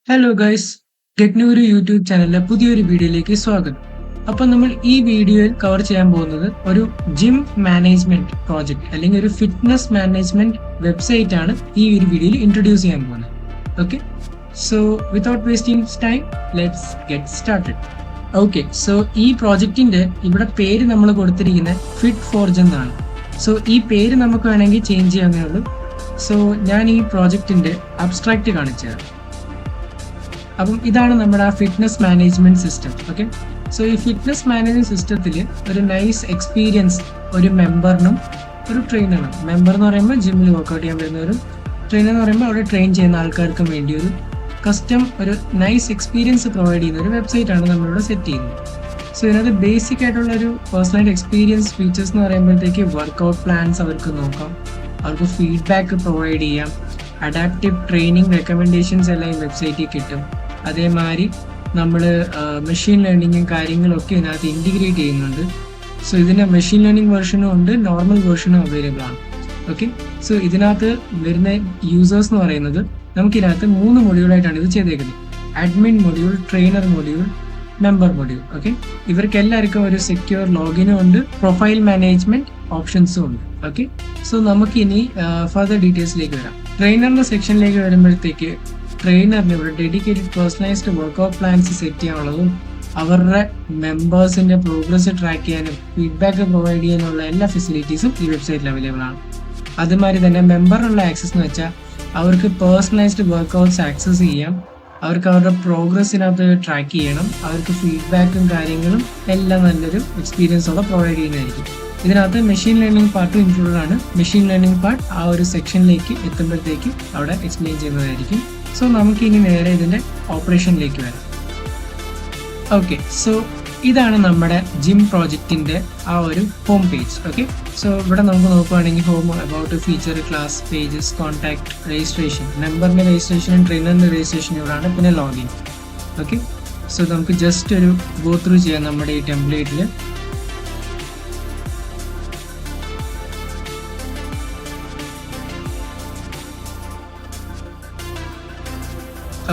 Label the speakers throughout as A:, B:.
A: Hello guys, get ഒരു YouTube ചാനലിലെ പുതിയൊരു വീഡിയോയിലേക്ക് സ്വാഗതം. അപ്പോൾ നമ്മൾ ഈ വീഡിയോയിൽ കവർ ചെയ്യാൻ പോകുന്നത് ഒരു ജിം മാനേജ്മെന്റ് പ്രോജക്റ്റ് അല്ലെങ്കിൽ ഒരു ഫിറ്റ്നസ് മാനേജ്മെന്റ് വെബ്സൈറ്റ് ആണ് ഈ ഒരു വീഡിയോയിൽ ഇൻട്രൊഡ്യൂസ് ചെയ്യാൻ പോകുന്നത്. Okay, so without wasting time let's get started. Okay, so ഈ പ്രോജക്റ്റിന്റെ ഇവിടെ പേര് നമ്മൾ കൊടുത്തിരിക്കുന്നത് ഫിറ്റ് ഫോർജ് എന്നാണ്. സോ ഈ പേര് നമുക്ക് വേണമെങ്കിൽ ചേഞ്ച് ചെയ്യാവുന്നേ ഉള്ളൂ. സോ ഞാൻ ഈ പ്രോജക്റ്റിന്റെ അബ്സ്ട്രാക്റ്റ് കാണിച്ചു തരാം. അപ്പം ഇതാണ് നമ്മുടെ ആ fitness management system. Okay, so ഈ ഫിറ്റ്നസ് മാനേജ്മെന്റ് സിസ്റ്റത്തിൽ ഒരു നൈസ് എക്സ്പീരിയൻസ് ഒരു മെമ്പറിനും ഒരു ട്രെയിനറിനും. മെമ്പർ എന്ന് പറയുമ്പോൾ ജിമ്മിൽ വർക്ക്ഔട്ട് ചെയ്യാൻ വരുന്നവരും, ട്രെയിനർ എന്ന് പറയുമ്പോൾ അവിടെ ട്രെയിൻ ചെയ്യുന്ന ആൾക്കാർക്കും വേണ്ടി ഒരു കസ്റ്റം ഒരു നൈസ് എക്സ്പീരിയൻസ് പ്രൊവൈഡ് ചെയ്യുന്ന ഒരു വെബ്സൈറ്റ് ആണ് നമ്മളിവിടെ സെറ്റ് ചെയ്യുന്നത്. സോ ഇതിനകത്ത് ബേസിക് ആയിട്ടുള്ള ഒരു പേഴ്സണൽ എക്സ്പീരിയൻസ് ഫീച്ചേഴ്സ് എന്ന് പറയുമ്പോഴത്തേക്ക് വർക്ക്ഔട്ട് പ്ലാൻസ് അവർക്ക് നോക്കാം, അവർക്ക് ഫീഡ്ബാക്ക് പ്രൊവൈഡ് ചെയ്യാം, അഡാപ്റ്റീവ് ട്രെയിനിങ് റെക്കമെൻഡേഷൻസ് എല്ലാം ഈ വെബ്സൈറ്റിൽ കിട്ടും. അതേമാതിരി നമ്മൾ മെഷീൻ ലേണിങ്ങും കാര്യങ്ങളൊക്കെ ഇതിനകത്ത് ഇൻറ്റിഗ്രേറ്റ് ചെയ്യുന്നുണ്ട്. സോ ഇതിൻ്റെ മെഷീൻ ലേണിംഗ് വെർഷനും ഉണ്ട്, നോർമൽ വെർഷനും അവൈലബിൾ ആണ്. ഓക്കെ, സോ ഇതിനകത്ത് വരുന്ന യൂസേഴ്സ് എന്ന് പറയുന്നത് നമുക്കിതിനകത്ത് 3 മൊഡ്യൂളായിട്ടാണ് ഇത് ചെയ്തേക്കുന്നത്. Admin module, trainer module, member module. Okay, ഇവർക്ക് എല്ലാവർക്കും ഒരു സെക്യൂർ ലോഗിനും ഉണ്ട്, പ്രൊഫൈൽ മാനേജ്മെന്റ് ഓപ്ഷൻസും ഉണ്ട്. ഓക്കെ, സോ നമുക്കിനി ഫർദർ ഡീറ്റെയിൽസിലേക്ക് വരാം. ട്രെയിനറിന്റെ സെക്ഷനിലേക്ക് വരുമ്പോഴത്തേക്ക് ട്രെയിനറിന് ഇവിടെ dedicated personalised workout plans set ചെയ്യാനുള്ളതും അവരുടെ മെമ്പേഴ്സിന്റെ പ്രോഗ്രസ് ട്രാക്ക് ചെയ്യാനും ഫീഡ്ബാക്ക് പ്രൊവൈഡ് ചെയ്യാനുള്ള എല്ലാ ഫെസിലിറ്റീസും ഈ വെബ്സൈറ്റിൽ അവൈലബിൾ ആണ്. അതുമാതിരി തന്നെ മെമ്പറിനുള്ള ആക്സസ് എന്ന് വെച്ചാൽ അവർക്ക് പേഴ്സണലൈസ്ഡ് വർക്ക്ഔട്ട്സ് ആക്സസ് ചെയ്യാം, അവർക്ക് അവരുടെ പ്രോഗ്രസ്സിനകത്ത് ട്രാക്ക് ചെയ്യണം, അവർക്ക് ഫീഡ്ബാക്കും കാര്യങ്ങളും എല്ലാം നല്ലൊരു എക്സ്പീരിയൻസോടെ പ്രൊവൈഡ് ചെയ്യുന്നതായിരിക്കും. ഇതിനകത്ത് മെഷീൻ ലേണിംഗ് പാർട്ടും ഇൻക്ലൂഡഡ് ആണ്. മെഷീൻ ലേണിംഗ് പാർട്ട് ആ ഒരു സെക്ഷനിലേക്ക് എത്തുമ്പോഴത്തേക്ക് അവിടെ എക്സ്പ്ലെയിൻ ചെയ്യുന്നതായിരിക്കും. സോ നമുക്ക് ഇനി നേരെ ഇതിൻ്റെ ഓപ്പറേഷനിലേക്ക് വരാം. ഓക്കെ, സോ ഇതാണ് നമ്മുടെ ജിം പ്രോജക്റ്റിൻ്റെ ആ ഒരു ഹോം പേജ്. ഓക്കെ, സോ ഇവിടെ നമുക്ക് നോക്കുകയാണെങ്കിൽ home, about, feature, class, pages, contact, registration, മെമ്പറിൻ്റെ രജിസ്ട്രേഷനും ട്രെയിനറിൻ്റെ രജിസ്ട്രേഷനും ഇവിടെയാണ്, പിന്നെ ലോഗിൻ. ഓക്കെ, സോ നമുക്ക് ജസ്റ്റ് ഒരു ഗോ ത്രൂ ചെയ്യാം നമ്മുടെ ഈ ടെംപ്ലേറ്റിൽ.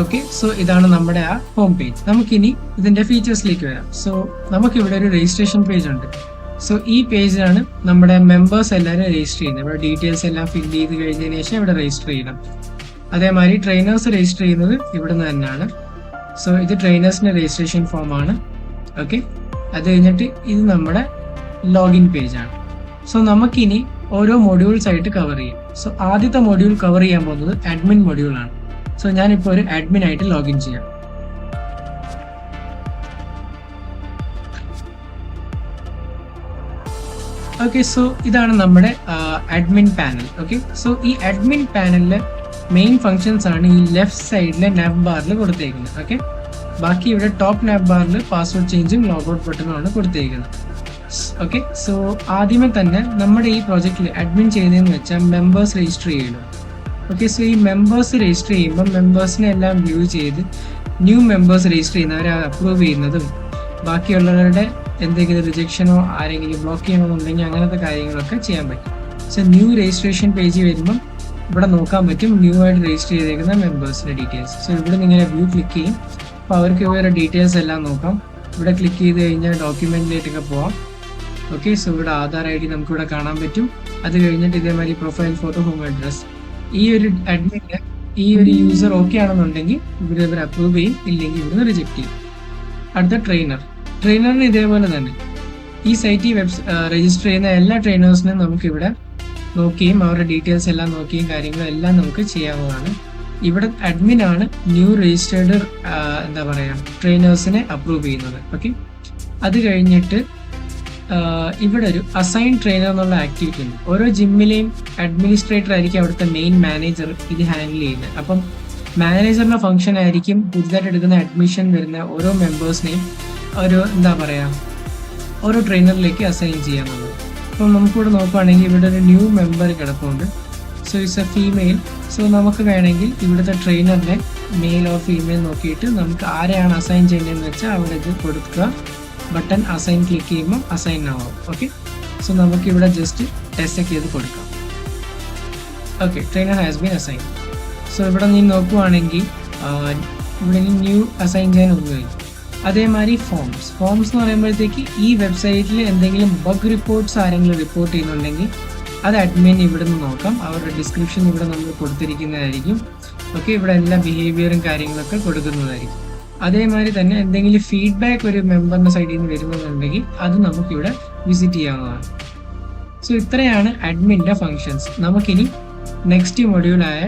A: ഓക്കെ, സോ ഇതാണ് നമ്മുടെ ആ ഹോം പേജ്. നമുക്കിനി ഇതിന്റെ ഫീച്ചേഴ്സിലേക്ക് വരാം. സോ നമുക്കിവിടെ ഒരു രജിസ്ട്രേഷൻ പേജ് ഉണ്ട്. സോ ഈ പേജിലാണ് നമ്മുടെ മെമ്പേഴ്സ് എല്ലാവരും രജിസ്റ്റർ ചെയ്യുന്നത്. ഇവിടെ ഡീറ്റെയിൽസ് എല്ലാം ഫില്ല് ചെയ്ത് കഴിഞ്ഞതിന് ശേഷം ഇവിടെ രജിസ്റ്റർ ചെയ്യണം. അതേമാതിരി ട്രെയിനേഴ്സ് രജിസ്റ്റർ ചെയ്യുന്നത് ഇവിടെ നിന്ന് തന്നെയാണ്. സോ ഇത് ട്രെയിനേഴ്സിന്റെ രജിസ്ട്രേഷൻ ഫോമാണ്. ഓക്കെ, അത് കഴിഞ്ഞിട്ട് ഇത് നമ്മുടെ ലോഗിൻ പേജാണ്. സോ നമുക്കിനി ഓരോ മൊഡ്യൂൾസ് ആയിട്ട് കവർ ചെയ്യാം. സോ ആദ്യത്തെ മൊഡ്യൂൾ കവർ ചെയ്യാൻ പോകുന്നത് അഡ്മിൻ മൊഡ്യൂളാണ്. സോ ഞാനിപ്പോൾ ഒരു അഡ്മിൻ ആയിട്ട് ലോഗിൻ ചെയ്യാം. ഓക്കെ, സോ ഇതാണ് നമ്മുടെ അഡ്മിൻ പാനൽ. ഓക്കെ, സോ ഈ അഡ്മിൻ പാനലിലെ മെയിൻ ഫങ്ഷൻസ് ആണ് ഈ ലെഫ്റ്റ് സൈഡിലെ നാബ് ബാറിൽ കൊടുത്തേക്കുന്നത്. ഓക്കെ, ബാക്കി ഇവിടെ ടോപ്പ് നാബ് ബാറിൽ പാസ്വേഡ് ചേഞ്ചും ലോഗൗട്ട് ബട്ടണും ആണ് കൊടുത്തേക്കുന്നത്. ഓക്കെ, സോ ആദ്യമേ തന്നെ നമ്മുടെ ഈ പ്രോജക്റ്റിൽ അഡ്മിൻ ചെയ്യുന്നതെന്ന് വെച്ചാൽ മെമ്പേഴ്സ് രജിസ്റ്റർ ചെയ്യണം. ഓക്കെ, സോ ഈ മെമ്പേഴ്സ് രജിസ്റ്റർ ചെയ്യുമ്പോൾ മെമ്പേഴ്സിനെ എല്ലാം വ്യൂ ചെയ്ത് ന്യൂ മെമ്പേഴ്സ് രജിസ്റ്റർ ചെയ്യുന്നവരെ അപ്രൂവ് ചെയ്യുന്നതും ബാക്കിയുള്ളവരുടെ എന്തെങ്കിലും റിജക്ഷനോ ആരെങ്കിലും ബ്ലോക്ക് ചെയ്യണമെന്നുണ്ടെങ്കിൽ അങ്ങനത്തെ കാര്യങ്ങളൊക്കെ ചെയ്യാൻ പറ്റും. സോ ന്യൂ രജിസ്ട്രേഷൻ പേജ് വരുമ്പം ഇവിടെ നോക്കാൻ പറ്റും ന്യൂ ആയിട്ട് രജിസ്റ്റർ ചെയ്തേക്കുന്ന മെമ്പേഴ്സിൻ്റെ ഡീറ്റെയിൽസ്. സോ ഇവിടെ നിന്ന് ഇങ്ങനെ വ്യൂ ക്ലിക്ക് ചെയ്യും. അപ്പോൾ അവർക്ക് ഇവരുടെ ഡീറ്റെയിൽസ് എല്ലാം നോക്കാം. ഇവിടെ ക്ലിക്ക് ചെയ്ത് കഴിഞ്ഞാൽ ഡോക്യുമെൻറ്റിലേക്കൊക്കെ പോവാം. ഓക്കെ, സോ ഇവിടെ ആധാർ ID നമുക്കിവിടെ കാണാൻ പറ്റും. അത് കഴിഞ്ഞിട്ട് ഇതേമാതിരി പ്രൊഫൈൽ ഫോട്ടോ, ഹോം അഡ്രസ്. ഈ ഒരു അഡ്മിന് ഈ ഒരു യൂസർ ഓക്കെ ആണെന്നുണ്ടെങ്കിൽ ഇവർ അപ്രൂവ് ചെയ്യും, ഇല്ലെങ്കിൽ ഇവിടുന്ന് റിജക്ട് ചെയ്യും. അടുത്ത ട്രെയിനറിന് ഇതേപോലെ തന്നെ ഈ സൈറ്റിൽ രജിസ്റ്റർ ചെയ്യുന്ന എല്ലാ ട്രെയിനേഴ്സിനും നമുക്കിവിടെ നോക്കിയും അവരുടെ ഡീറ്റെയിൽസ് എല്ലാം നോക്കിയും കാര്യങ്ങളും എല്ലാം നമുക്ക് ചെയ്യാവുന്നതാണ്. ഇവിടെ അഡ്മിനാണ് ന്യൂ രജിസ്റ്റേർഡ് എന്താ പറയുക ട്രെയിനേഴ്സിനെ അപ്രൂവ് ചെയ്യുന്നത്. ഓക്കെ, അത് കഴിഞ്ഞിട്ട് ഇവിടെ ഒരു അസൈൻ ട്രെയിനർ എന്നുള്ള ആക്ടിവിറ്റി ഉണ്ട്. ഓരോ ജിമ്മിലെയും അഡ്മിനിസ്ട്രേറ്റർ ആയിരിക്കും അവിടുത്തെ മെയിൻ മാനേജർ ഇത് ഹാൻഡിൽ ചെയ്യുന്നത്. അപ്പം മാനേജറിന്റെ ഫംഗ്ഷൻ ആയിരിക്കും പുതുതായിട്ട് എടുക്കുന്ന അഡ്മിഷൻ വരുന്ന ഓരോ മെമ്പേഴ്സിനെയും ഒരു എന്താ പറയുക ഓരോ ട്രെയിനറിലേക്ക് അസൈൻ ചെയ്യാന്നുള്ളത്. അപ്പം നമുക്കിവിടെ നോക്കുകയാണെങ്കിൽ ഇവിടെ ഒരു ന്യൂ മെമ്പർ കിടപ്പുണ്ട്. So it's A female. So നമുക്ക് വേണമെങ്കിൽ ഇവിടുത്തെ ട്രെയിനറിനെ മെയിൽ ഓർ ഫീമെയിൽ നോക്കിയിട്ട് നമുക്ക് ആരെയാണ് അസൈൻ ചെയ്യേണ്ടതെന്ന് വെച്ചാൽ അവിടെ ഇത് കൊടുക്കുക. ബട്ടൺ അസൈൻ ക്ലിക്ക് ചെയ്യുമ്പോൾ അസൈൻ ആവും. ഓക്കെ, സോ നമുക്കിവിടെ ജസ്റ്റ് ടെസ്റ്റ് ചെയ്ത് കൊടുക്കാം. Okay, trainer has been assign. So ഇവിടെ നീ നോക്കുവാണെങ്കിൽ ഇവിടെ ന്യൂ അസൈൻ ചെയ്യാൻ ഒന്നുമില്ല. അതേമാതിരി ഫോംസ് എന്ന് പറയുമ്പോഴത്തേക്ക് ഈ വെബ്സൈറ്റിൽ എന്തെങ്കിലും ബഗ് റിപ്പോർട്ട്സ് ആരെങ്കിലും റിപ്പോർട്ട് ചെയ്യുന്നുണ്ടെങ്കിൽ അത് അഡ്മിൻ ഇവിടെ നിന്ന് നോക്കാം. അവരുടെ ഡിസ്ക്രിപ്ഷൻ ഇവിടെ നമ്മൾ കൊടുത്തിരിക്കുന്നതായിരിക്കും. ഓക്കെ, ഇവിടെ എല്ലാ ബിഹേവിയറും കാര്യങ്ങളൊക്കെ കൊടുക്കുന്നതായിരിക്കും. അതേമാതിരി തന്നെ എന്തെങ്കിലും ഫീഡ്ബാക്ക് ഒരു മെമ്പറിന്റെ സൈഡിൽ നിന്ന് വരുന്നുണ്ടെങ്കിൽ അത് നമുക്കിവിടെ വിസിറ്റ് ചെയ്യാവുന്നതാണ്. സോ ഇത്രയാണ് അഡ്മിൻ്റെ ഫങ്ഷൻസ്. നമുക്കിനി നെക്സ്റ്റ് മൊഡ്യൂളായ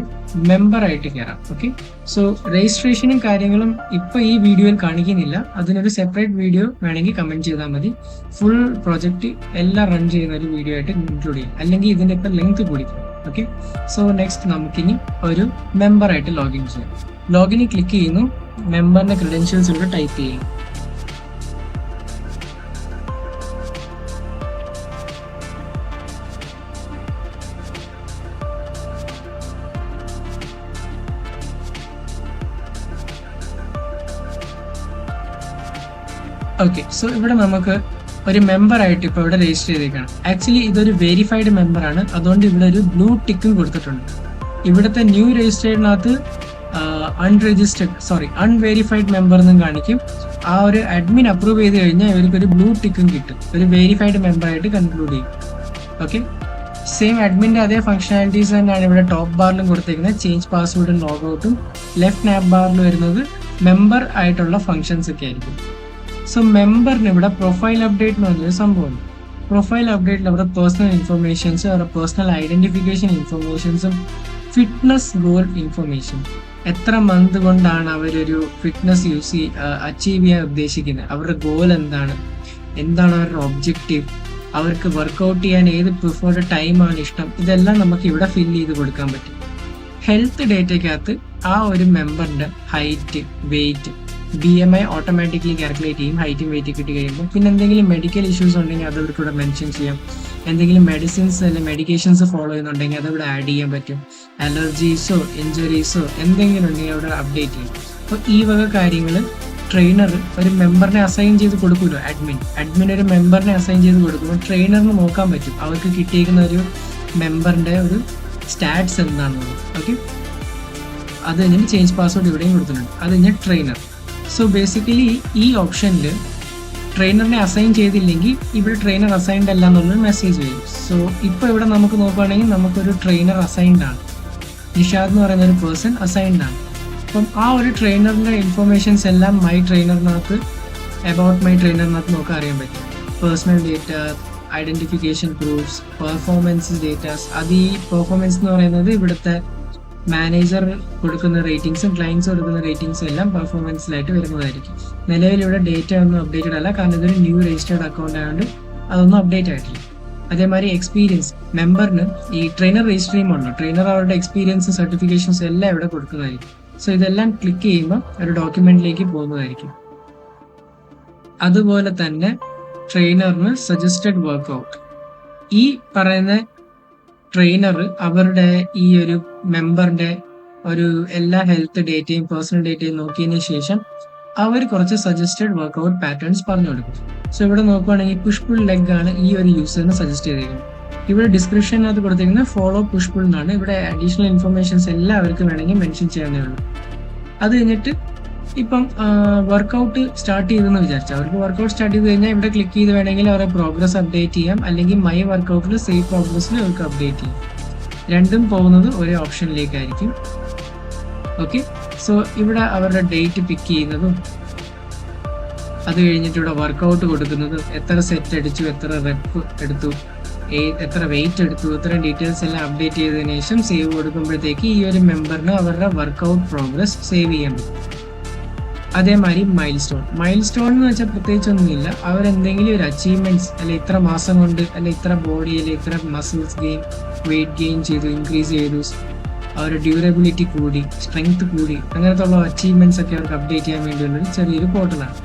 A: മെമ്പറായിട്ട് കയറാം. ഓക്കെ, സോ രജിസ്ട്രേഷനും കാര്യങ്ങളും ഇപ്പോൾ ഈ വീഡിയോയിൽ കാണിക്കുന്നില്ല. അതിനൊരു സെപ്പറേറ്റ് വീഡിയോ വേണമെങ്കിൽ കമൻറ്റ് ചെയ്താൽ മതി. ഫുൾ പ്രോജക്റ്റ് എല്ലാം റൺ ചെയ്യുന്ന ഒരു വീഡിയോ ആയിട്ട് ഇൻക്ലൂഡ് ചെയ്യും, അല്ലെങ്കിൽ ഇതിൻ്റെ ഇപ്പം ലെങ്ത് കൂടിക്കും. ഓക്കെ, സോ നെക്സ്റ്റ് നമുക്കിനി ഒരു മെമ്പറായിട്ട് ലോഗിൻ ചെയ്യാം. ലോഗിനിൽ ക്ലിക്ക് ചെയ്യുന്നു, മെമ്പറിൻ്റെ ക്രെഡൻഷ്യൽസ് ഇവിടെ ടൈപ്പ് ചെയ്യുന്നു. ഓക്കെ, സോ ഇവിടെ നമുക്ക് ഒരു മെമ്പറായിട്ട് ഇപ്പോൾ ഇവിടെ രജിസ്റ്റർ ചെയ്തേക്കാണ്. ആക്ച്വലി ഇതൊരു വെരിഫൈഡ് മെമ്പറാണ്, അതുകൊണ്ട് ഇവിടെ ഒരു ബ്ലൂ ടിക്കും കൊടുത്തിട്ടുണ്ട്. ഇവിടുത്തെ ന്യൂ രജിസ്റ്റേർഡിനകത്ത് അൺവെരിഫൈഡ് മെമ്പർ എന്നും കാണിക്കും. ആ ഒരു അഡ്മിൻ അപ്രൂവ് ചെയ്ത് കഴിഞ്ഞാൽ ഇവർക്ക് ഒരു ബ്ലൂ ടിക്കും കിട്ടും, ഒരു വെരിഫൈഡ് മെമ്പറായിട്ട് കൺക്ലൂഡ് ചെയ്യും. ഓക്കെ, സെയിം അഡ്മിൻ്റെ അതേ ഫംഗ്ഷനാലിറ്റീസ് തന്നെയാണ് ഇവിടെ ടോപ്പ് ബാറിലും കൊടുത്തേക്കുന്നത്. ചേഞ്ച് പാസ്വേഡും ലോഗൗട്ടും. ലെഫ്റ്റ് നാപ്പ് ബാറിൽ വരുന്നത് മെമ്പർ ആയിട്ടുള്ള ഫങ്ഷൻസ് ഒക്കെ ആയിരിക്കും. സോ മെമ്പറിന് ഇവിടെ പ്രൊഫൈൽ അപ്ഡേറ്റ് എന്ന് പറഞ്ഞൊരു സംഭവമുണ്ട്. പ്രൊഫൈൽ അപ്ഡേറ്റിൽ അവരുടെ പേഴ്സണൽ ഇൻഫർമേഷൻസും അവരുടെ പേഴ്സണൽ ഐഡന്റിഫിക്കേഷൻ ഇൻഫർമേഷൻസും ഫിറ്റ്നസ് ഗോൾ ഇൻഫർമേഷൻ, എത്ര മന്ത് കൊണ്ടാണ് അവരൊരു ഫിറ്റ്നസ് അച്ചീവ് ചെയ്യാൻ ഉദ്ദേശിക്കുന്നത്, അവരുടെ ഗോൾ എന്താണ് അവരുടെ ഒബ്ജക്റ്റീവ്, അവർക്ക് വർക്കൗട്ട് ചെയ്യാൻ ഏത് പ്രിഫേർഡ് ടൈമാണ് ഇഷ്ടം, ഇതെല്ലാം നമുക്ക് ഇവിടെ ഫില്ല് ചെയ്ത് കൊടുക്കാൻ പറ്റും. ഹെൽത്ത് ഡേറ്റയ്ക്കകത്ത് ആ ഒരു മെമ്പറിന്റെ height, weight, BMI automatically calculate ചെയ്യും. ഹൈറ്റും വെയിറ്റ് കിട്ടി കഴിയുമ്പോൾ പിന്നെ എന്തെങ്കിലും മെഡിക്കൽ ഇഷ്യൂസ് ഉണ്ടെങ്കിൽ അത് അവർക്ക് ഇവിടെ മെൻഷൻ ചെയ്യാം. എന്തെങ്കിലും മെഡിസിൻസ് അല്ലെങ്കിൽ മെഡിക്കേഷൻസ് ഫോളോ ചെയ്യുന്നുണ്ടെങ്കിൽ അത് ഇവിടെ ആഡ് ചെയ്യാൻ പറ്റും. അലർജീസോ ഇഞ്ചുറീസോ എന്തെങ്കിലും ഉണ്ടെങ്കിൽ അവിടെ അപ്ഡേറ്റ് ചെയ്യും. അപ്പോൾ ഈ വക കാര്യങ്ങൾ ട്രെയിനർ ഒരു മെമ്പറിനെ അസൈൻ ചെയ്ത് കൊടുക്കുമല്ലോ. അഡ്മിൻ ഒരു മെമ്പറിനെ അസൈൻ ചെയ്ത് കൊടുക്കുമ്പോൾ ട്രെയിനറിന് നോക്കാൻ പറ്റും അവർക്ക് കിട്ടിയിരിക്കുന്ന ഒരു മെമ്പറിന്റെ ഒരു സ്റ്റാറ്റ്സ് എന്താണെന്നുള്ളത്. ഓക്കെ, അത് കഴിഞ്ഞിട്ട് ചേഞ്ച് പാസ്വേഡ് ഇവിടെയും കൊടുത്തിട്ടുണ്ട്. അത് കഴിഞ്ഞാൽ ട്രെയിനർ. സോ ബേസിക്കലി ഈ ഓപ്ഷനിൽ ട്രെയിനറിനെ അസൈൻ ചെയ്തില്ലെങ്കിൽ ഇവിടെ ട്രെയിനർ അസൈൻഡ് അല്ല എന്നുള്ളൊരു മെസ്സേജ് വരും. സോ ഇപ്പോൾ ഇവിടെ നമുക്ക് നോക്കുകയാണെങ്കിൽ നമുക്കൊരു ട്രെയിനർ അസൈൻഡ് ആണ്. നിഷാദ് എന്ന് പറയുന്ന ഒരു പേഴ്സൺ അസൈൻഡ് ആണ്. അപ്പം ആ ഒരു ട്രെയിനറിൻ്റെ ഇൻഫർമേഷൻസ് എല്ലാം അബൌട്ട് മൈ ട്രെയിനറിനകത്ത് നോക്കാൻ അറിയാൻ പറ്റും. Personal data, identification proofs, performance datas. അത് ഈ പെർഫോമൻസ് എന്ന് പറയുന്നത് ഇവിടുത്തെ മാനേജർ കൊടുക്കുന്ന റേറ്റിംഗ്സും ക്ലയൻസ് കൊടുക്കുന്ന റേറ്റിംഗ്സും എല്ലാം പെർഫോമൻസിലായിട്ട് വരുന്നതായിരിക്കും. നിലവിൽ ഇവിടെ ഡേറ്റ ഒന്നും അപ്ഡേറ്റഡ് അല്ല, കാരണം ഇതൊരു ന്യൂ രജിസ്റ്റേർഡ് അക്കൗണ്ട് ആയതുകൊണ്ട് അതൊന്നും അപ്ഡേറ്റ് ആയിട്ടില്ല. അതേമാതിരി എക്സ്പീരിയൻസ്, മെമ്പറിന് ഈ ട്രെയിനർ രജിസ്റ്റർ ചെയ്യുമ്പോൾ ട്രെയിനർ അവരുടെ എക്സ്പീരിയൻസ്, സർട്ടിഫിക്കേഷൻസ് എല്ലാം ഇവിടെ കൊടുക്കുന്നതായിരിക്കും. സോ ഇതെല്ലാം ക്ലിക്ക് ചെയ്യുമ്പോൾ ഒരു ഡോക്യുമെന്റിലേക്ക് പോകുന്നതായിരിക്കും. അതുപോലെ തന്നെ ട്രെയിനറിന് സജസ്റ്റഡ് വർക്ക്ഔട്ട്, ഈ പറയുന്ന ട്രെയിനർ അവരുടെ ഈ ഒരു മെമ്പറിന്റെ ഒരു എല്ലാ ഹെൽത്ത് ഡേറ്റയും പേഴ്സണൽ ഡേറ്റയും നോക്കിയതിന് ശേഷം അവർ കുറച്ച് സജസ്റ്റഡ് വർക്ക്ഔട്ട് പാറ്റേൺസ് പറഞ്ഞു കൊടുക്കും. സോ ഇവിടെ നോക്കുകയാണെങ്കിൽ പുഷ് പുൾ ലെഗ് ആണ് ഈ ഒരു യൂസറിന് സജസ്റ്റ് ചെയ്തിരിക്കുന്നത്. ഇവിടെ ഡിസ്ക്രിപ്ഷനകത്ത് കൊടുത്തിരിക്കുന്നത് ഫോളോ പുഷ് പുൾ എന്നാണ്. ഇവിടെ അഡീഷണൽ ഇൻഫർമേഷൻസ് എല്ലാം അവർക്ക് വേണമെങ്കിൽ മെൻഷൻ ചെയ്യാവുന്നേ ഉള്ളൂ. അത് കഴിഞ്ഞിട്ട് ഇപ്പം വർക്കൗട്ട് സ്റ്റാർട്ട് ചെയ്തെന്ന് വിചാരിച്ചു, അവർക്ക് വർക്കൗട്ട് സ്റ്റാർട്ട് ചെയ്ത് കഴിഞ്ഞാൽ ഇവിടെ ക്ലിക്ക് ചെയ്ത് വേണമെങ്കിൽ അവരുടെ പ്രോഗ്രസ് അപ്ഡേറ്റ് ചെയ്യാം, അല്ലെങ്കിൽ മൈ വർക്കൗട്ടിൽ സേവ് പ്രോഗ്രസ്സിൽ അവർക്ക് അപ്ഡേറ്റ് ചെയ്യാം. രണ്ടും പോകുന്നത് ഒരേ ഓപ്ഷനിലേക്കായിരിക്കും. ഓക്കെ, സോ ഇവിടെ അവരുടെ ഡേറ്റ് പിക്ക് ചെയ്യുന്നതും അത് കഴിഞ്ഞിട്ട് ഇവിടെ വർക്കൗട്ട് കൊടുക്കുന്നതും എത്ര സെറ്റ് അടിച്ചു, എത്ര റെപ്പ് എടുത്തു, എത്ര വെയിറ്റ് എടുത്തു, ഇത്രയും ഡീറ്റെയിൽസ് എല്ലാം അപ്ഡേറ്റ് ചെയ്തതിനു ശേഷം സേവ് കൊടുക്കുമ്പോഴത്തേക്ക് ഈ ഒരു മെമ്പറിന് അവരുടെ വർക്കൗട്ട് പ്രോഗ്രസ് സേവ് ചെയ്യാൻ പറ്റും. അതേമാതിരി മൈൽ സ്റ്റോൺ എന്ന് വെച്ചാൽ പ്രത്യേകിച്ചൊന്നുമില്ല, അവരെന്തെങ്കിലും ഒരു അച്ചീവ്മെന്റ്സ് അല്ലെ ഇത്ര മാസം കൊണ്ട് അല്ലെ ഇത്ര ബോഡി അല്ലെ ഇത്ര മസിൽസ് ഗെയിൻ, വെയിറ്റ് ഗെയിൻ ചെയ്തു, ഇൻക്രീസ് ചെയ്തു, അവരുടെ ഡ്യൂറബിലിറ്റി കൂടി, സ്ട്രെങ്ത് കൂടി, അങ്ങനത്തെ ഉള്ള അച്ചീവ്മെന്റ്സ് ഒക്കെ അവർക്ക് അപ്ഡേറ്റ് ചെയ്യാൻ വേണ്ടിയുള്ളൊരു ചെറിയൊരു പോർട്ടലാണ്.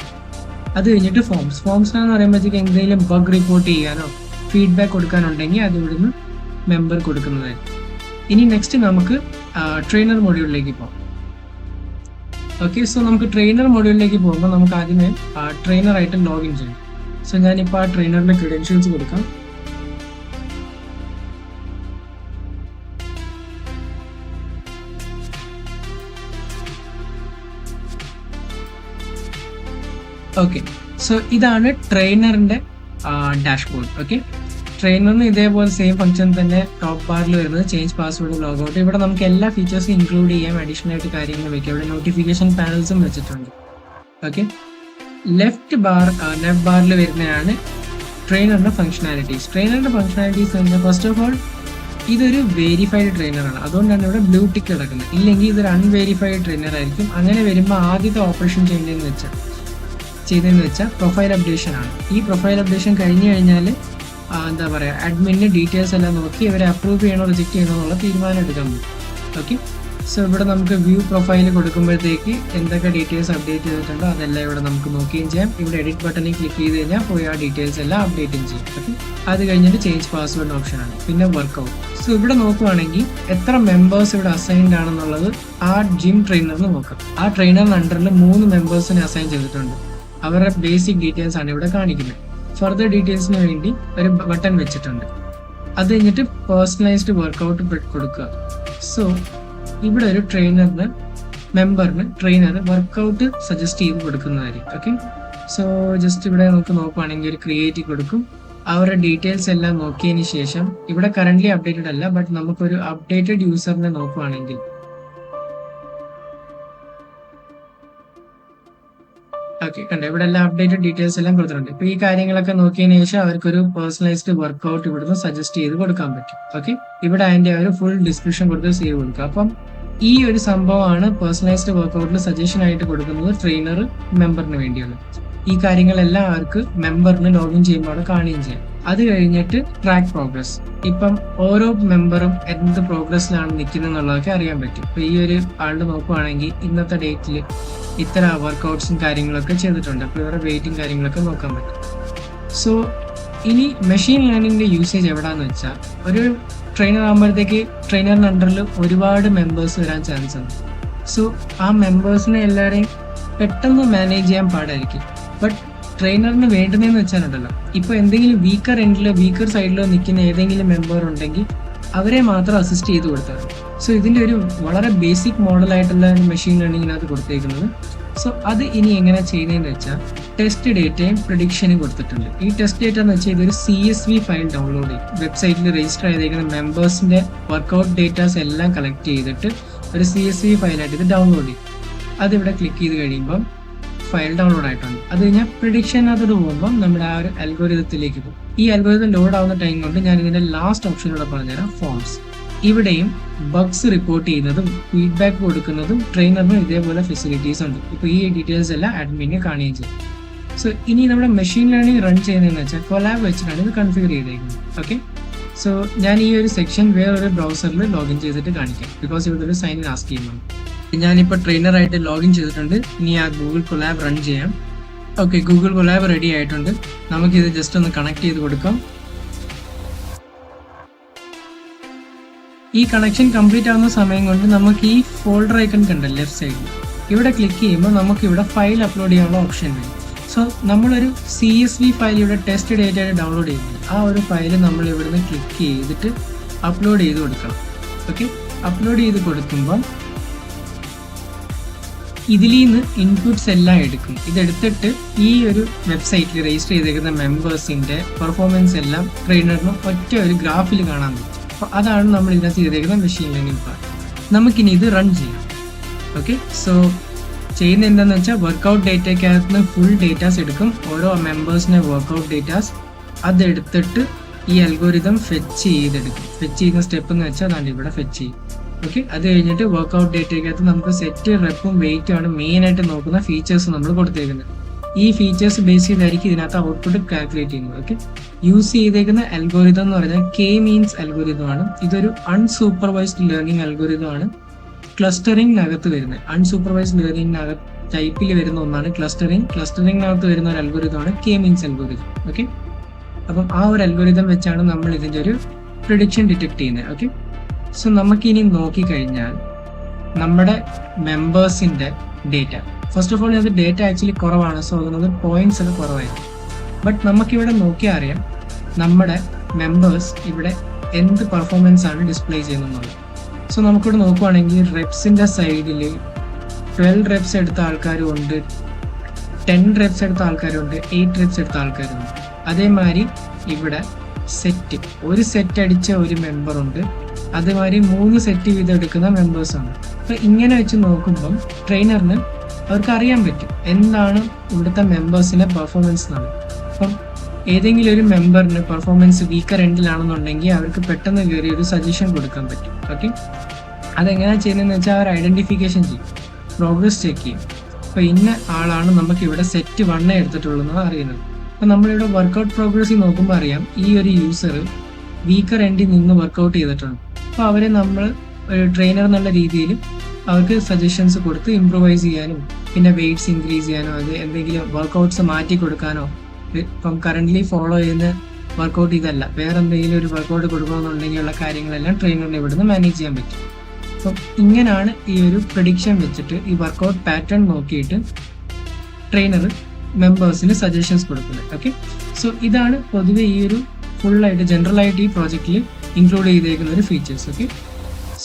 A: അത് കഴിഞ്ഞിട്ട് ഫോംസ് എന്ന് പറയുമ്പോഴത്തേക്ക് എന്തെങ്കിലും ബഗ് റിപ്പോർട്ട് ചെയ്യാനോ ഫീഡ്ബാക്ക് കൊടുക്കാനുണ്ടെങ്കിൽ അത് ഇവിടുന്ന് മെമ്പർ കൊടുക്കുന്നതായിരിക്കും. ഇനി നെക്സ്റ്റ് നമുക്ക് ട്രെയിനർ മൊഡ്യൂളിലേക്ക് പോകാം. ഓക്കെ, സോ നമുക്ക് ട്രെയിനർ മൊഡ്യൂളിലേക്ക് പോകുമ്പോൾ നമുക്ക് ആദ്യമേ ട്രെയിനറായിട്ട് ലോഗിൻ ചെയ്യണം. സോ ഞാനിപ്പോൾ ആ ട്രെയിനറിൻ്റെ ക്രെഡൻഷ്യൽസ് കൊടുക്കാം. ഓക്കെ, സോ ഇതാണ് ട്രെയിനറിന്റെ ഡാഷ്ബോർഡ്. ഓക്കെ, ട്രെയിനറിന് ഇതേപോലെ സെയിം ഫംഗ്ഷൻ തന്നെ ടോപ്പ് ബാറിൽ വരുന്നത് ചേഞ്ച് പാസ്വേഡ്, ലോഗൗട്ട്. ഇവിടെ നമുക്ക് എല്ലാ ഫീച്ചേഴ്സും ഇൻക്ലൂഡ് ചെയ്യാം, അഡീഷണൽ ആയിട്ട് കാര്യങ്ങൾ വെക്കാം. ഇവിടെ നോട്ടിഫിക്കേഷൻ പാനൽസും വെച്ചിട്ടുണ്ട്. ഓക്കെ, ലെഫ്റ്റ് ബാറിൽ വരുന്നതാണ് ട്രെയിനറിന്റെ ഫംഗ്ഷനാലിറ്റീസ്. ട്രെയിനറിന്റെ ഫംഗ്ഷനാലിറ്റീസ് എന്ന് ഫസ്റ്റ് ഓഫ് ഓൾ ഇതൊരു വെരിഫൈഡ് ട്രെയിനറാണ്, അതുകൊണ്ടാണ് ഇവിടെ ബ്ലൂ ടിക്ക് കിടക്കുന്നത്. ഇല്ലെങ്കിൽ ഇതൊരു അൺവെരിഫൈഡ് ട്രെയിനർ ആയിരിക്കും. അങ്ങനെ വരുമ്പോൾ ആദ്യത്തെ ഓപ്പറേഷൻ ചെയ്തതെന്ന് വെച്ചാൽ പ്രൊഫൈൽ അപ്ഡേഷൻ ആണ്. ഈ പ്രൊഫൈൽ അപ്ഡേഷൻ കഴിഞ്ഞു കഴിഞ്ഞാൽ എന്താ പറയുക, അഡ്മിന് ഡീറ്റെയിൽസ് എല്ലാം നോക്കി ഇവരെ അപ്രൂവ് ചെയ്യണോ റിജക്ട് ചെയ്യണോ എന്നുള്ള തീരുമാനം എടുക്കാൻ പറ്റും. ഓക്കെ, സോ ഇവിടെ നമുക്ക് വ്യൂ പ്രൊഫൈൽ കൊടുക്കുമ്പോഴത്തേക്ക് എന്തൊക്കെ ഡീറ്റെയിൽസ് അപ്ഡേറ്റ് ചെയ്തിട്ടുണ്ടോ അതെല്ലാം ഇവിടെ നമുക്ക് നോക്കുകയും ചെയ്യാം. ഇവിടെ എഡിറ്റ് ബട്ടണിൽ ക്ലിക്ക് ചെയ്ത് കഴിഞ്ഞാൽ പോയി ആ ഡീറ്റെയിൽസ് എല്ലാം അപ്ഡേറ്റും ചെയ്യും. ഓക്കെ, അത് കഴിഞ്ഞിട്ട് ചേഞ്ച് പാസ്വേഡ് ഓപ്ഷനാണ്. പിന്നെ വർക്കൗട്ട്. സോ ഇവിടെ നോക്കുവാണെങ്കിൽ എത്ര മെമ്പേഴ്സ് ഇവിടെ അസൈൻഡ് ആണെന്നുള്ളത് ആ ജിം ട്രെയിനറിന് നോക്കാം. ആ ട്രെയിനറിന് അണ്ടറിൽ 3 മെമ്പേഴ്സിനെ അസൈൻ ചെയ്തിട്ടുണ്ട്. അവരുടെ ബേസിക് ഡീറ്റെയിൽസ് ആണ് ഇവിടെ കാണിക്കുന്നത്. ഫർദർ ഡീറ്റെയിൽസിന് വേണ്ടി ഒരു ബട്ടൺ വെച്ചിട്ടുണ്ട്. അത് കഴിഞ്ഞിട്ട് പേഴ്സണലൈസ്ഡ് വർക്കൗട്ട് കൊടുക്കുക. സോ ഇവിടെ ഒരു മെമ്പറിന് ട്രെയിനർ വർക്കൗട്ട് സജസ്റ്റ് ചെയ്ത് കൊടുക്കുന്നതായിരിക്കും. ഓക്കെ, സോ ജസ്റ്റ് ഇവിടെ നമുക്ക് നോക്കുവാണെങ്കിൽ ഒരു ക്രിയേറ്റ് കൊടുക്കും. അവരുടെ ഡീറ്റെയിൽസ് എല്ലാം നോക്കിയതിന് ശേഷം ഇവിടെ കറന്റ് അപ്ഡേറ്റഡ് അല്ല, ബട്ട് നമുക്കൊരു അപ്ഡേറ്റഡ് യൂസറിനെ നോക്കുവാണെങ്കിൽ ഓക്കെ കണ്ടോ, ഇവിടെ എല്ലാം അപ്ഡേറ്റഡ് ഡീറ്റെയിൽസ് എല്ലാം കൊടുത്തിട്ടുണ്ട്. ഇപ്പൊ ഈ കാര്യങ്ങളൊക്കെ നോക്കിയതിനു ശേഷം അവർക്കൊരു പേഴ്സണലൈസ്ഡ് വർക്കൗട്ട് ഇവിടുന്ന് സജസ്റ്റ് ചെയ്ത് കൊടുക്കാൻ പറ്റും. ഓക്കെ, ഇവിടെ അതിന്റെ ഒരു ഫുൾ ഡിസ്ക്രിപ്ഷൻ കൊടുത്ത് സേവ് കൊടുക്കുക. അപ്പം ഈ ഒരു സംഭവമാണ് പേഴ്സണലൈസ്ഡ് വർക്കൗട്ടിൽ സജഷൻ ആയിട്ട് കൊടുക്കുന്നത് ട്രെയിനർ മെമ്പറിന് വേണ്ടിയാണ്. ഈ കാര്യങ്ങളെല്ലാം അവർക്ക് മെമ്പറിന് ലോഗിൻ ചെയ്യുമ്പോൾ കാണുകയും ചെയ്യാം. അത് കഴിഞ്ഞിട്ട് ട്രാക്ക് പ്രോഗ്രസ്. ഇപ്പം ഓരോ മെമ്പറും എന്ത് പ്രോഗ്രസ്സിലാണ് നിൽക്കുന്നത് എന്നുള്ളതൊക്കെ അറിയാൻ പറ്റും. ഇപ്പൊ ഈ ഒരു ആളുടെ നോക്കുവാണെങ്കിൽ ഇന്നത്തെ ഡേറ്റിൽ ഇത്ര വർക്കൗട്ട്സും കാര്യങ്ങളൊക്കെ ചെയ്തിട്ടുണ്ട്. അപ്പോൾ ഇവരുടെ വെയിറ്റും കാര്യങ്ങളൊക്കെ നോക്കാൻ പറ്റും. സോ ഇനി മെഷീൻ ലേണിംഗിന്റെ യൂസേജ് എവിടാന്ന് വെച്ചാൽ, ഒരു ട്രെയിനർ ആകുമ്പോഴത്തേക്ക് ട്രെയിനറിന് അണ്ടറിൽ ഒരുപാട് മെമ്പേഴ്സ് വരാൻ ചാൻസ് ഉണ്ട്. സോ ആ മെമ്പേഴ്സിനെ എല്ലാവരെയും പെട്ടെന്ന് മാനേജ് ചെയ്യാൻ പാടായിരിക്കും. ബട്ട് ട്രെയിനറിന് വേണ്ടുന്നതെന്ന് വെച്ചാലുണ്ടല്ലോ, ഇപ്പൊ എന്തെങ്കിലും വീക്കർ സൈഡിലോ നിൽക്കുന്ന ഏതെങ്കിലും മെമ്പർ ഉണ്ടെങ്കിൽ അവരെ മാത്രം അസിസ്റ്റ് ചെയ്ത് കൊടുത്താൽ. സോ ഇതിന്റെ ഒരു വളരെ ബേസിക് മോഡലായിട്ടുള്ള മെഷീൻ ലേണിംഗിനകത്ത് കൊടുത്തേക്കുന്നത്. സോ അത് ഇനി എങ്ങനെ ചെയ്യുന്നതെന്ന് വെച്ചാൽ, ടെസ്റ്റ് ഡേറ്റയും പ്രിഡിക്ഷനും കൊടുത്തിട്ടുണ്ട്. ഈ ടെസ്റ്റ് ഡേറ്റ എന്ന് വെച്ചാൽ ഇതൊരു CSV ഫയൽ ഡൗൺലോഡ് ചെയ്യും. വെബ്സൈറ്റിൽ രജിസ്റ്റർ ചെയ്തേക്കുന്ന മെമ്പേഴ്സിന്റെ വർക്കൗട്ട് ഡേറ്റാസ് എല്ലാം കളക്ട് ചെയ്തിട്ട് ഒരു CSV ഫയലായിട്ട് ഇത് ഡൗൺലോഡ് ചെയ്യും. അതിവിടെ ക്ലിക്ക് ചെയ്ത് കഴിയുമ്പം ഫയൽ ഡൗൺലോഡ് ആയിട്ടുണ്ട്. അത് കഴിഞ്ഞാൽ പ്രിഡിക്ഷനകത്തോട് പോകുമ്പോൾ നമ്മുടെ ആ ഒരു അൽഗോരിതത്തിലേക്ക് പോകും. ഈ അൽഗോരിതം ലോഡ് ആവുന്ന ടൈം കൊണ്ട് ഞാൻ ഇതിന്റെ ലാസ്റ്റ് ഓപ്ഷനോടെ പറഞ്ഞുതരാം, ഫോംസ്. ഇവിടെയും ബഗ്സ് റിപ്പോർട്ട് ചെയ്യുന്നതും ഫീഡ്ബാക്ക് കൊടുക്കുന്നതും ട്രെയിനറിന് ഇതേപോലെ ഫെസിലിറ്റീസ് ഉണ്ട്. ഇപ്പൊ ഈ ഡീറ്റെയിൽസ് എല്ലാം അഡ്മിനെ കാണുകയും ചെയ്യും. സോ ഇനി നമ്മുടെ മെഷീൻ ലേണിംഗ് റൺ ചെയ്യുന്നതെന്ന് വെച്ചാൽ കൊലാബ് വെച്ചിട്ടാണ് ഇത് കൺഫിഗർ ചെയ്തേക്കുന്നത്. ഓക്കെ, സോ ഞാൻ ഈ ഒരു സെക്ഷൻ വേറൊരു ബ്രൗസറിൽ ലോഗിൻ ചെയ്തിട്ട് കാണിക്കാം, ബിക്കോസ് ഇവിടെ ഒരു സൈൻ ഇൻ ആസ്ക് ചെയ്യുന്നുണ്ട്. ഞാനിപ്പോൾ ട്രെയിനറായിട്ട് ലോഗിൻ ചെയ്തിട്ടുണ്ട്. ഇനി ആ ഗൂഗിൾ കൊലാബ് റൺ ചെയ്യാം. ഓക്കെ, ഗൂഗിൾ കൊലാബ് റെഡി ആയിട്ടുണ്ട്. നമുക്കിത് ജസ്റ്റ് ഒന്ന് കണക്ട് ചെയ്ത് കൊടുക്കാം. ഈ കണക്ഷൻ കംപ്ലീറ്റ് ആവുന്ന സമയം കൊണ്ട് നമുക്ക് ഈ ഫോൾഡർ ഐക്കൺ കണ്ടല്ലോ ലെഫ്റ്റ് സൈഡിൽ, ഇവിടെ ക്ലിക്ക് ചെയ്യുമ്പോൾ നമുക്ക് ഇവിടെ ഫയൽ അപ്ലോഡ് ചെയ്യാനുള്ള ഓപ്ഷൻ വരും. സോ നമ്മളൊരു CSV ഫയൽ ഇവിടെ ടെസ്റ്റ് ഡേറ്റ ആയിട്ട് ഡൗൺലോഡ് ചെയ്യുന്നത്, ആ ഒരു ഫയൽ നമ്മൾ ഇവിടുന്ന് ക്ലിക്ക് ചെയ്തിട്ട് അപ്ലോഡ് ചെയ്ത് കൊടുക്കണം. ഓക്കെ, അപ്ലോഡ് ചെയ്ത് കൊടുക്കുമ്പോൾ ഇതിൽ നിന്ന് ഇൻപുട്സ് എല്ലാം എടുക്കും. ഇതെടുത്തിട്ട് ഈ ഒരു വെബ്സൈറ്റിൽ രജിസ്റ്റർ ചെയ്തേക്കുന്ന മെമ്പേഴ്സിന്റെ പെർഫോമൻസ് എല്ലാം ട്രെയിനറിന് ഒറ്റ ഒരു ഗ്രാഫിൽ കാണാൻ പറ്റും. അപ്പോൾ അതാണ് നമ്മൾ ഇതിനകത്ത് ചെയ്തേക്കുന്ന മെഷീൻ ലേണിംഗ് പാർട്ട്. നമുക്കിനി ഇത് റൺ ചെയ്യാം. ഓക്കെ, സോ ചെയ്യുന്ന എന്താണെന്ന് വെച്ചാൽ വർക്കൗട്ട് ഡേറ്റയ്ക്കകത്ത് ഫുൾ ഡേറ്റാസ് എടുക്കും, ഓരോ മെമ്പേഴ്സിന്റെ വർക്കൗട്ട് ഡേറ്റാസ്. അതെടുത്തിട്ട് ഈ അൽഗോരിതം ഫെച്ച് ചെയ്തെടുക്കും. ഫെച്ച് ചെയ്യുന്ന സ്റ്റെപ്പ് എന്ന് വെച്ചാൽ അതാണ് ഇവിടെ ഫെച്ച് ചെയ്യും. ഓക്കെ, അത് കഴിഞ്ഞിട്ട് വർക്കൗട്ട് ഡേറ്റയ്ക്കകത്ത് നമുക്ക് സെറ്റ്, റെപ്പും വെയിറ്റും ആണ് മെയിൻ ആയിട്ട് നോക്കുന്ന ഫീച്ചേഴ്സ് നമ്മൾ കൊടുത്തേക്കുന്നത്. ഈ ഫീച്ചേഴ്സ് ബേസ് ചെയ്തായിരിക്കും ഇതിനകത്ത് ഔട്ട്പുട്ട് കാൽക്കുലേറ്റ് ചെയ്യുന്നത്. ഓക്കെ, യൂസ് ചെയ്തേക്കുന്ന അൽഗോരിതം എന്ന് പറഞ്ഞാൽ K-മീൻസ് അൽഗോരിതം ആണ്. ഇതൊരു അൺസൂപ്പർവൈസ്ഡ് ലേണിംഗ് അൽഗോരിതം ആണ്. ക്ലസ്റ്ററിംഗിനകത്ത് വരുന്നത് അൺസൂപ്പർവൈസ്ഡ് ലേണിംഗിനകത്ത് ടൈപ്പിൽ വരുന്ന ഒന്നാണ് ക്ലസ്റ്ററിംഗിനകത്ത് വരുന്ന ഒരു അൽഗോരിതമാണ് K-മീൻസ് അൽഗോരിതം. ഓക്കെ, അപ്പം ആ ഒരു അൽഗോരിതം വെച്ചാണ് നമ്മൾ ഇതിന്റെ ഒരു പ്രിഡിക്ഷൻ ഡിറ്റക്ട് ചെയ്യുന്നത്. ഓക്കെ, സോ നമുക്കിനി നോക്കിക്കഴിഞ്ഞാൽ നമ്മുടെ മെമ്പേഴ്സിന്റെ ഡേറ്റ, ഫസ്റ്റ് ഓഫ് ഓൾ ഇത് ഡേറ്റ ആക്ച്വലി കുറവാണ്. സോ അതുകൊണ്ട് പോയിന്റ്സ് ഒക്കെ കുറവായിരിക്കും. ബട്ട് നമുക്കിവിടെ നോക്കിയാൽ അറിയാം നമ്മുടെ മെമ്പേഴ്സ് ഇവിടെ എന്ത് പെർഫോമൻസ് ആണ് ഡിസ്പ്ലേ ചെയ്യുന്നത്. സോ നമുക്കിവിടെ നോക്കുവാണെങ്കിൽ റെപ്സിന്റെ സൈഡിൽ 12 റെപ്സ് എടുത്ത ആൾക്കാരും ഉണ്ട്, 10 reps എടുത്ത ആൾക്കാരുണ്ട്, 8 reps എടുത്ത ആൾക്കാരുണ്ട്. അതേമാതിരി ഇവിടെ സെറ്റ്, ഒരു സെറ്റ് അടിച്ച ഒരു മെമ്പർ ഉണ്ട്, അതേമാതിരി 3 സെറ്റ് വീതം എടുക്കുന്ന മെമ്പേഴ്സാണ്. അപ്പൊ ഇങ്ങനെ വെച്ച് നോക്കുമ്പം ട്രെയിനറിന് അവർക്ക് അറിയാൻ പറ്റും എന്താണ് ഇവിടുത്തെ മെമ്പേഴ്സിന്റെ പെർഫോമൻസ് എന്നാണ്. അപ്പം ഏതെങ്കിലും ഒരു മെമ്പറിന് പെർഫോമൻസ് വീക്കർ എൻഡിലാണെന്നുണ്ടെങ്കിൽ അവർക്ക് പെട്ടെന്ന് കയറി ഒരു സജഷൻ കൊടുക്കാൻ പറ്റും. ഓക്കെ, അതെങ്ങനെയാണ് ചെയ്യുന്നതെന്ന് വെച്ചാൽ അവർ ഐഡന്റിഫിക്കേഷൻ ചെയ്യും, പ്രോഗ്രസ് ചെക്ക് ചെയ്യും. അപ്പോൾ ഇന്ന ആളാണ് നമുക്ക് ഇവിടെ സെറ്റ് 1 എടുത്തിട്ടുള്ളതെന്ന് അറിയുന്നത്. അപ്പോൾ നമ്മളിവിടെ വർക്കൗട്ട് പ്രോഗ്രസ്സിൽ നോക്കുമ്പോൾ അറിയാം ഈ ഒരു യൂസർ വീക്കർ എൻഡിൽ നിന്ന് വർക്കൗട്ട് ചെയ്തിട്ടുണ്ട്. അപ്പോൾ അവരെ നമ്മൾ ഒരു ട്രെയിനർ എന്നുള്ള രീതിയിൽ അവർക്ക് സജഷൻസ് കൊടുത്ത് ഇംപ്രൂവൈസ് ചെയ്യാനും പിന്നെ വെയിറ്റ്സ് ഇൻക്രീസ് ചെയ്യാനോ അത് എന്തെങ്കിലും വർക്കൗട്ട്സ് മാറ്റി കൊടുക്കാനോ, ഇപ്പം കറൻ്റ്ലി ഫോളോ ചെയ്യുന്ന വർക്കൗട്ട് ഇതല്ല വേറെ എന്തെങ്കിലും ഒരു വർക്കൗട്ട് കൊടുക്കണമെന്നുണ്ടെങ്കിലുള്ള കാര്യങ്ങളെല്ലാം ട്രെയിനറിന് ഇവിടുന്ന് മാനേജ് ചെയ്യാൻ പറ്റും. അപ്പം ഇങ്ങനെയാണ് ഈ ഒരു പ്രഡിക്ഷൻ വെച്ചിട്ട് ഈ വർക്കൗട്ട് പാറ്റേൺ നോക്കിയിട്ട് ട്രെയിനർ മെമ്പേഴ്സിന് സജഷൻസ് കൊടുക്കുന്നത്. ഓക്കെ, സോ ഇതാണ് പൊതുവെ ഈ ഒരു ഫുള്ളായിട്ട് ജനറലായിട്ട് ഈ പ്രോജക്റ്റിൽ ഇൻക്ലൂഡ് ചെയ്തേക്കുന്ന ഒരു ഫീച്ചേഴ്സ്. ഓക്കെ,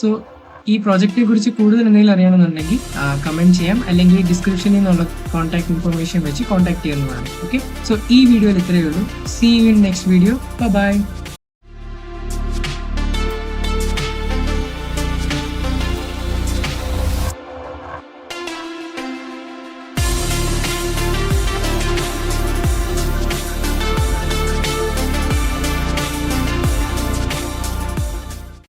A: സോ ഈ പ്രോജക്റ്റിനെ കുറിച്ച് കൂടുതൽ എന്തെങ്കിലും അറിയണമെന്നുണ്ടെങ്കിൽ കമൻറ്റ് ചെയ്യാം, അല്ലെങ്കിൽ ഡിസ്ക്രിപ്ഷനിൽ നിന്നുള്ള കോൺടാക്ട് ഇൻഫർമേഷൻ വെച്ച് കോൺടാക്ട് ചെയ്യുന്നതാണ്. ഓക്കെ, സോ ഈ വീഡിയോയിൽ ഇത്രയേ ഉള്ളൂ. See you in next video. By.